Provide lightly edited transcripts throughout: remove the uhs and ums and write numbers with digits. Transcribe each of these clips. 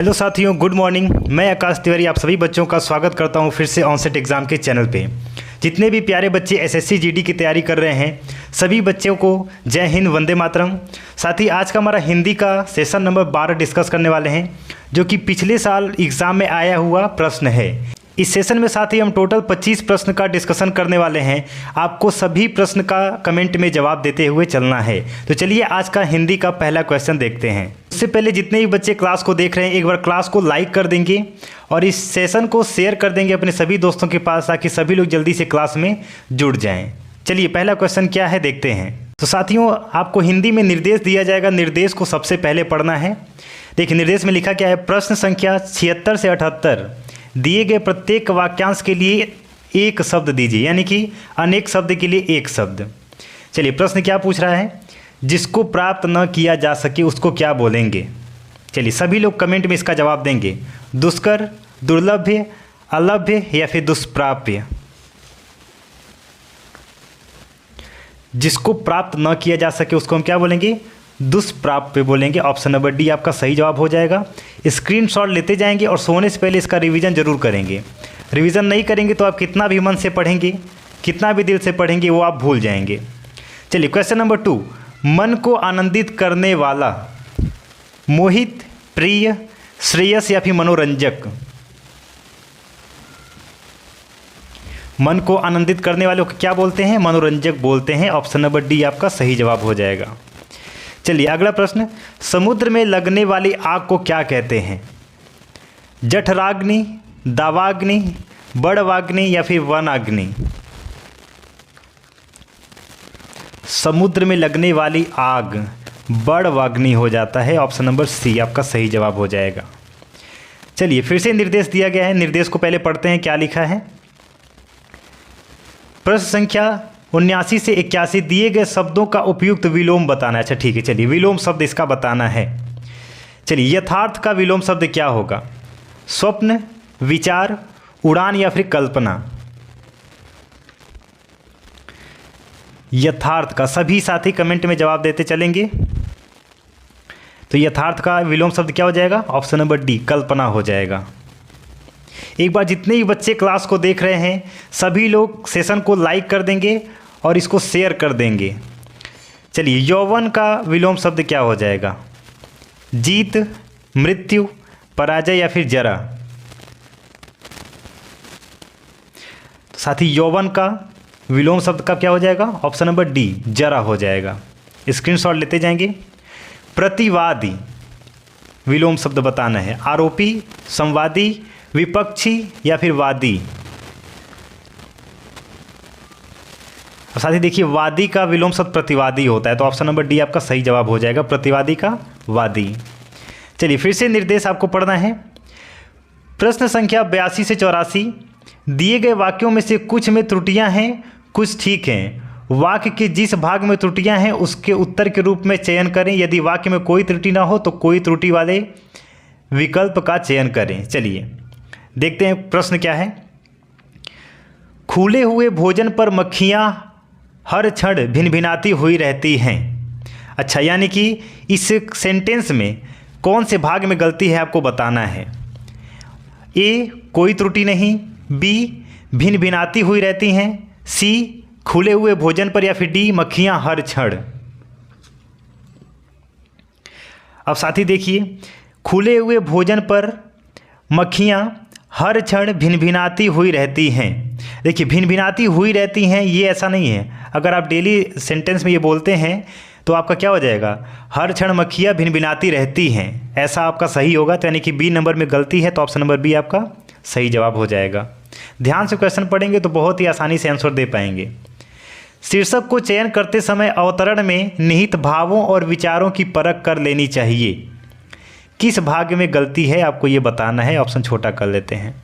Hello साथियों, good morning. मैं आकाश तिवारी आप सभी बच्चों का स्वागत करता हूं फिर से ऑनसेट एग्ज़ाम के चैनल पे। जितने भी प्यारे बच्चे एसएससी जीडी की तैयारी कर रहे हैं सभी बच्चों को जय हिंद, वंदे मातरम। साथ ही आज का हमारा हिंदी का सेशन नंबर 12 डिस्कस करने वाले हैं, जो कि पिछले साल एग्ज़ाम में आया हुआ प्रश्न है। इस सेशन में साथ ही हम टोटल 25 प्रश्न का डिस्कशन करने वाले हैं। आपको सभी प्रश्न का कमेंट में जवाब देते हुए चलना है। तो चलिए आज का हिंदी का पहला क्वेश्चन देखते हैं। उससे पहले जितने भी बच्चे क्लास को देख रहे हैं एक बार क्लास को लाइक कर देंगे और इस सेशन को शेयर कर देंगे अपने सभी दोस्तों के पास, ताकि सभी लोग जल्दी से क्लास में जुड़ जाएँ। चलिए पहला क्वेश्चन क्या है देखते हैं। तो साथियों, आपको हिंदी में निर्देश दिया जाएगा। निर्देश को सबसे पहले पढ़ना है। देखिए निर्देश में लिखा क्या है। प्रश्न संख्या 76 से 78 दिए गए प्रत्येक वाक्यांश के लिए एक शब्द दीजिए, यानी कि अनेक शब्द के लिए एक शब्द। चलिए प्रश्न क्या पूछ रहा है। जिसको प्राप्त न किया जा सके उसको क्या बोलेंगे। चलिए सभी लोग कमेंट में इसका जवाब देंगे। दुष्कर, दुर्लभ्य, अलभ्य या फिर दुष्प्राप्य। जिसको प्राप्त न किया जा सके उसको हम क्या बोलेंगे, दुष्प्राप्य बोलेंगे। ऑप्शन नंबर डी आपका सही जवाब हो जाएगा। स्क्रीनशॉट लेते जाएंगे और सोने से पहले इसका रिवीजन जरूर करेंगे। रिवीजन नहीं करेंगे तो आप कितना भी मन से पढ़ेंगे, कितना भी दिल से पढ़ेंगे, वो आप भूल जाएंगे। चलिए क्वेश्चन नंबर 2, मन को आनंदित करने वाला, मोहित, प्रिय, श्रेयस या फिर मनोरंजक। मन को आनंदित करने वाले को क्या बोलते हैं, मनोरंजक बोलते हैं। ऑप्शन नंबर डी आपका सही जवाब हो जाएगा। चलिए अगला प्रश्न, समुद्र में लगने वाली आग को क्या कहते हैं। जठराग्नि, दावाग्नि, बड़वाग्नि या फिर वनाग्नि। समुद्र में लगने वाली आग बड़वाग्नि हो जाता है। ऑप्शन नंबर सी आपका सही जवाब हो जाएगा। चलिए फिर से निर्देश दिया गया है। निर्देश को पहले पढ़ते हैं क्या लिखा है। प्रश्न संख्या 79 से 81 दिए गए शब्दों का उपयुक्त विलोम बताना है। अच्छा ठीक है, चलिए विलोम शब्द इसका बताना है। चलिए यथार्थ का विलोम शब्द क्या होगा। स्वप्न, विचार, उड़ान या फिर कल्पना। यथार्थ का सभी साथी कमेंट में जवाब देते चलेंगे। तो यथार्थ का विलोम शब्द क्या हो जाएगा, ऑप्शन नंबर डी कल्पना हो जाएगा। एक बार जितने भी बच्चे क्लास को देख रहे हैं सभी लोग सेशन को लाइक कर देंगे और इसको शेयर कर देंगे। चलिए यौवन का विलोम शब्द क्या हो जाएगा। जीत, मृत्यु, पराजय या फिर जरा। तो साथ ही यौवन का विलोम शब्द का क्या हो जाएगा, ऑप्शन नंबर डी जरा हो जाएगा। स्क्रीनशॉट लेते जाएंगे। प्रतिवादी विलोम शब्द बताना है। आरोपी, संवादी, विपक्षी या फिर वादी। और साथ ही देखिए वादी का विलोम शब्द प्रतिवादी होता है। तो ऑप्शन नंबर डी आपका सही जवाब हो जाएगा, प्रतिवादी का वादी। चलिए फिर से निर्देश आपको पढ़ना है। प्रश्न संख्या 82 से 84 दिए गए वाक्यों में से कुछ में त्रुटियां हैं, कुछ ठीक हैं। वाक्य के जिस भाग में त्रुटियां हैं उसके उत्तर के रूप में चयन करें। यदि वाक्य में कोई त्रुटि ना हो तो कोई त्रुटि वाले विकल्प का चयन करें। चलिए देखते हैं प्रश्न क्या है। खुले हुए भोजन पर मक्खियां हर क्षण भिनभिनाती हुई रहती हैं। अच्छा, यानी कि इस सेंटेंस में कौन से भाग में गलती है आपको बताना है। ए कोई त्रुटि नहीं, बी भिनभिनाती हुई रहती हैं, सी खुले हुए भोजन पर या फिर डी मक्खियां हर क्षण। अब साथी देखिए, खुले हुए भोजन पर मक्खियां हर क्षण भिनभिनाती हुई रहती हैं। देखिए भिनभिनाती हुई रहती हैं ये ऐसा नहीं है। अगर आप डेली सेंटेंस में ये बोलते हैं तो आपका क्या हो जाएगा, हर क्षण मक्खियां भिनभिनाती रहती हैं, ऐसा आपका सही होगा। तो यानी कि बी नंबर में गलती है। तो ऑप्शन नंबर बी आपका सही जवाब हो जाएगा। ध्यान से क्वेश्चन पढ़ेंगे तो बहुत ही आसानी से आंसर दे पाएंगे। शीर्षक को चयन करते समय अवतरण में निहित भावों और विचारों की परख कर लेनी चाहिए। किस भाग में गलती है आपको ये बताना है। ऑप्शन छोटा कर लेते हैं।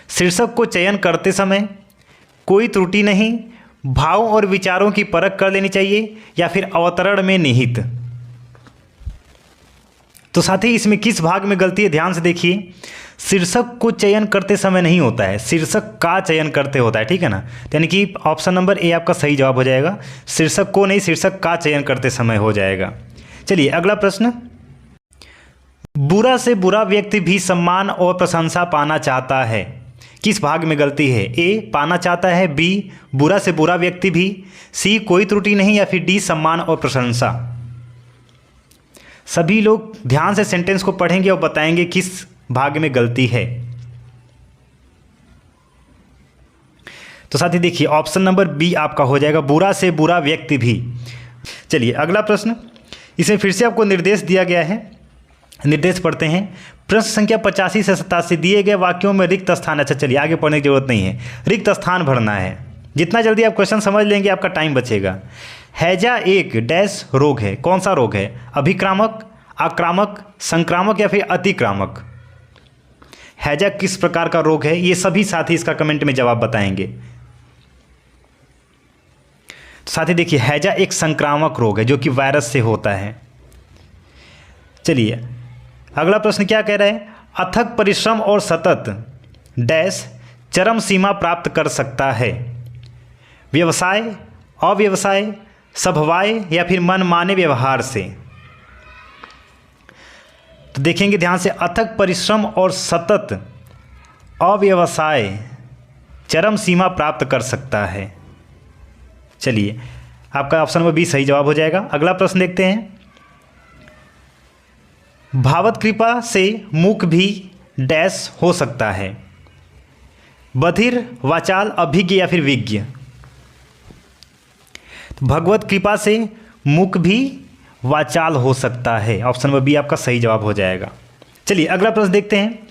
शीर्षक को चयन करते समय कोई त्रुटि नहीं, भावों और विचारों की परख कर लेनी चाहिए या फिर अवतरण में निहित। तो साथ ही इसमें किस भाग में गलती है ध्यान से देखिए। शीर्षक को चयन करते समय नहीं होता है, शीर्षक का चयन करते होता है, ठीक है ना। यानी कि ऑप्शन नंबर ए आपका सही जवाब हो जाएगा। शीर्षक को नहीं, शीर्षक का चयन करते समय हो जाएगा। चलिए अगला प्रश्न, बुरा से बुरा व्यक्ति भी सम्मान और प्रशंसा पाना चाहता है। किस भाग में गलती है? ए पाना चाहता है, बी बुरा से बुरा व्यक्ति भी, सी कोई त्रुटि नहीं, या फिर डी सम्मान और प्रशंसा। सभी लोग ध्यान से सेंटेंस को पढ़ेंगे और बताएंगे किस भाग में गलती है। तो साथी देखिए ऑप्शन नंबर बी आपका हो जाएगा, बुरा से बुरा व्यक्ति भी। चलिए अगला प्रश्न, इसमें फिर से आपको निर्देश दिया गया है, निर्देश पढ़ते हैं। प्रश्न संख्या 85 से 87 दिए गए वाक्यों में रिक्त स्थान, अच्छा चलिए आगे पढ़ने की जरूरत नहीं है, रिक्त स्थान भरना है। जितना जल्दी आप क्वेश्चन समझ लेंगे आपका टाइम बचेगा। हैजा एक डैश रोग है, कौन सा रोग है? अभिक्रामक, आक्रामक, संक्रामक या फिर अतिक्रामक? हैजा किस प्रकार का रोग है? ये सभी साथी इसका कमेंट में जवाब बताएंगे। तो साथी देखिए हैजा एक संक्रामक रोग है जो कि वायरस से होता है। चलिए अगला प्रश्न क्या कह रहा है? अथक परिश्रम और सतत डैश चरम सीमा प्राप्त कर सकता है। व्यवसाय, अव्यवसाय, स्वभाव या फिर मनमाने व्यवहार से? तो देखेंगे ध्यान से, अथक परिश्रम और सतत अव्यवसाय चरम सीमा प्राप्त कर सकता है। चलिए आपका ऑप्शन नंबर बी सही जवाब हो जाएगा। अगला प्रश्न देखते हैं। भावत कृपा से मुख भी डैश हो सकता है। बधिर, वाचाल, अभिज्ञ या फिर विज्ञ? भगवत कृपा से मुख भी वाचाल हो सकता है। ऑप्शन नंबर बी आपका सही जवाब हो जाएगा। चलिए अगला प्रश्न देखते हैं।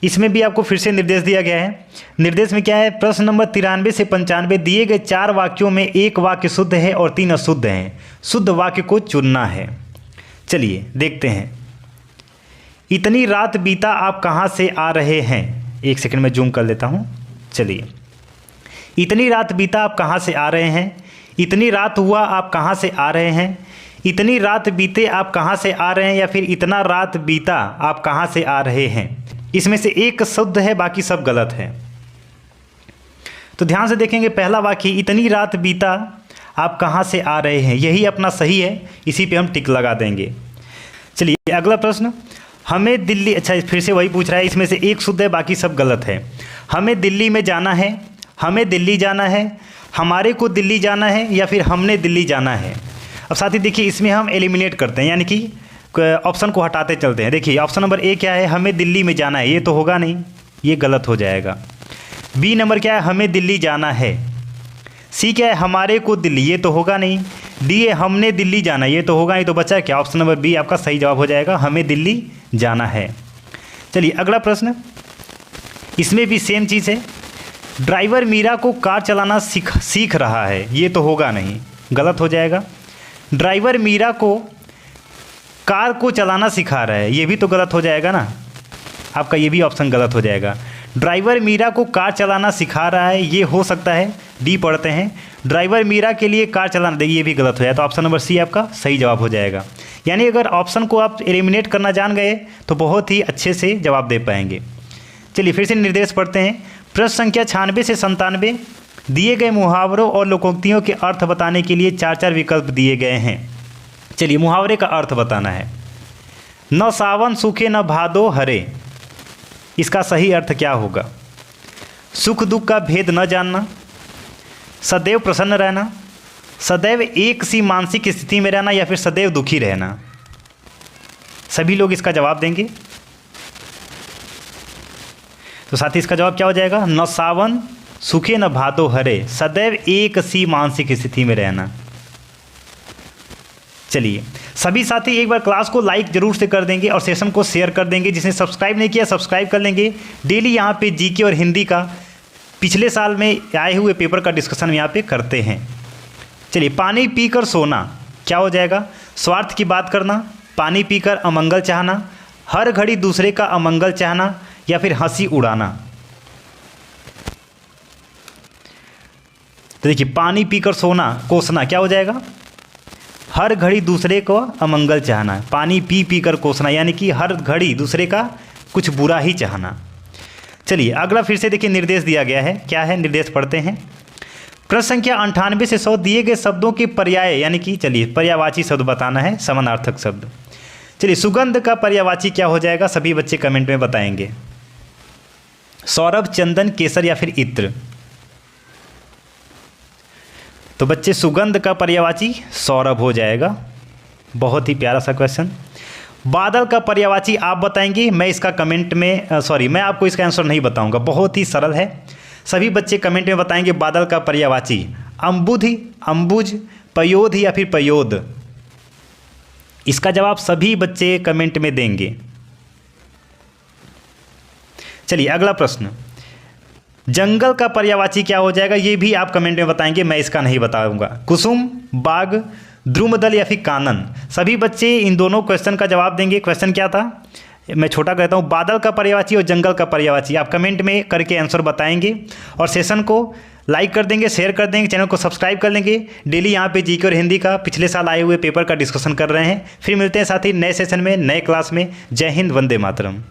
इसमें भी आपको फिर से निर्देश दिया गया है। निर्देश में क्या है? प्रश्न नंबर 93 से 95 दिए गए 4 वाक्यों में एक वाक्य शुद्ध है और 3 अशुद्ध हैं। शुद्ध वाक्य को चुनना है। चलिए देखते हैं। इतनी रात बीता आप कहाँ से आ रहे हैं? एक सेकंड में जूम कर लेता हूँ। चलिए, इतनी रात बीता आप कहाँ से आ रहे हैं? इतनी रात हुआ आप कहाँ से आ रहे हैं? इतनी रात बीते आप कहाँ से आ रहे हैं या फिर इतना रात बीता आप कहाँ से आ रहे हैं? इसमें से एक शुद्ध है, बाकी सब गलत है। तो ध्यान से देखेंगे, पहला वाक्य इतनी रात बीता आप कहाँ से आ रहे हैं, यही अपना सही है, इसी पे हम टिक लगा देंगे। चलिए अगला प्रश्न। हमें दिल्ली, अच्छा फिर से वही पूछ रहा है, इसमें से एक शुद्ध है, बाकी सब गलत है। हमें दिल्ली में जाना है, हमें दिल्ली जाना है, हमारे को दिल्ली जाना है या फिर हमने दिल्ली जाना है? अब साथी देखिए इसमें हम एलिमिनेट करते हैं, यानी कि ऑप्शन को हटाते चलते हैं। देखिए ऑप्शन नंबर ए क्या है? हमें दिल्ली में जाना है, ये तो होगा नहीं, ये गलत हो जाएगा। बी नंबर क्या है? हमें दिल्ली जाना है। सी क्या है? हमारे को दिल्ली, ये तो होगा नहीं। डी है हमने दिल्ली जाना, ये तो होगा नहीं। तो बचा क्या? ऑप्शन नंबर बी आपका सही जवाब हो जाएगा, हमें दिल्ली जाना है। चलिए अगला प्रश्न, इसमें भी सेम चीज़ है। ड्राइवर मीरा को कार चलाना सीख रहा है, ये तो होगा नहीं, गलत हो जाएगा। ड्राइवर मीरा को कार को चलाना सिखा रहा है, ये भी तो गलत हो जाएगा ना, आपका ये भी ऑप्शन गलत हो जाएगा। ड्राइवर मीरा को कार चलाना सिखा रहा है, ये हो सकता है, डी पढ़ते हैं। ड्राइवर मीरा के लिए कार चलाना, देखिए ये भी गलत हो जाए, तो ऑप्शन नंबर सी आपका सही जवाब हो जाएगा। यानी अगर ऑप्शन को आप एलिमिनेट करना जान गए तो बहुत ही अच्छे से जवाब दे पाएंगे। चलिए फिर से निर्देश पढ़ते हैं। प्रश्न संख्या 96 से 97 दिए गए मुहावरों और लोकोक्तियों के अर्थ बताने के लिए 4 विकल्प दिए गए हैं। चलिए मुहावरे का अर्थ बताना है। न सावन सूखे न भादो हरे, इसका सही अर्थ क्या होगा? सुख दुख का भेद न जानना, सदैव प्रसन्न रहना, सदैव एक सी मानसिक स्थिति में रहना या फिर सदैव दुखी रहना? सभी लोग इसका जवाब देंगे। तो साथ ही इसका जवाब क्या हो जाएगा? न सावन सूखे न भादो हरे, सदैव एक सी मानसिक स्थिति में रहना। चलिए सभी साथी एक बार क्लास को लाइक जरूर से कर देंगे और सेशन को शेयर कर देंगे। जिसने सब्सक्राइब नहीं किया सब्सक्राइब कर लेंगे। डेली यहाँ पे जीके और हिंदी का पिछले साल में आए हुए पेपर का डिस्कशन यहाँ पे करते हैं। चलिए पानी पीकर सोना क्या हो जाएगा? स्वार्थ की बात करना, पानी पीकर अमंगल चाहना, हर घड़ी दूसरे का अमंगल चाहना या फिर हंसी उड़ाना? तो देखिए पानी पीकर सोना कोसना क्या हो जाएगा? हर घड़ी दूसरे को अमंगल चाहना। पानी पी पी कर कोसना यानी कि हर घड़ी दूसरे का कुछ बुरा ही चाहना। चलिए अगला फिर से देखिए निर्देश दिया गया है, क्या है निर्देश पढ़ते हैं। प्रश्न संख्या 98 से 100 दिए गए शब्दों के पर्याय यानी कि चलिए पर्यायवाची शब्द बताना है, समानार्थक शब्द। चलिए, सुगंध का पर्यायवाची क्या हो जाएगा, सभी बच्चे कमेंट में बताएंगे। सौरभ, चंदन, केसर या फिर इत्र। तो बच्चे सुगंध का पर्यायवाची सौरभ हो जाएगा। बहुत ही प्यारा सा क्वेश्चन। बादल का पर्यायवाची आप बताएंगे, मैं इसका कमेंट में मैं आपको इसका आंसर नहीं बताऊंगा, बहुत ही सरल है। सभी बच्चे कमेंट में बताएंगे बादल का पर्यायवाची अम्बुध, अम्बुज, पयोध या फिर पयोद। इसका जवाब सभी बच्चे कमेंट में देंगे। चलिए अगला प्रश्न, जंगल का पर्यायवाची क्या हो जाएगा, ये भी आप कमेंट में बताएंगे, मैं इसका नहीं बताऊंगा। कुसुम, बाग, द्रुमदल या फिर कानन। सभी बच्चे इन दोनों क्वेश्चन का जवाब देंगे। क्वेश्चन क्या था, मैं छोटा कहता हूँ, बादल का पर्यायवाची और जंगल का पर्यायवाची। आप कमेंट में करके आंसर बताएंगे और सेशन को लाइक कर देंगे, शेयर कर देंगे, चैनल को सब्सक्राइब कर लेंगे। डेली यहाँ पे जीके और हिंदी का पिछले साल आए हुए पेपर का डिस्कशन कर रहे हैं। फिर मिलते हैं साथ ही नए सेशन में, नए क्लास में। जय हिंद, वंदे मातरम।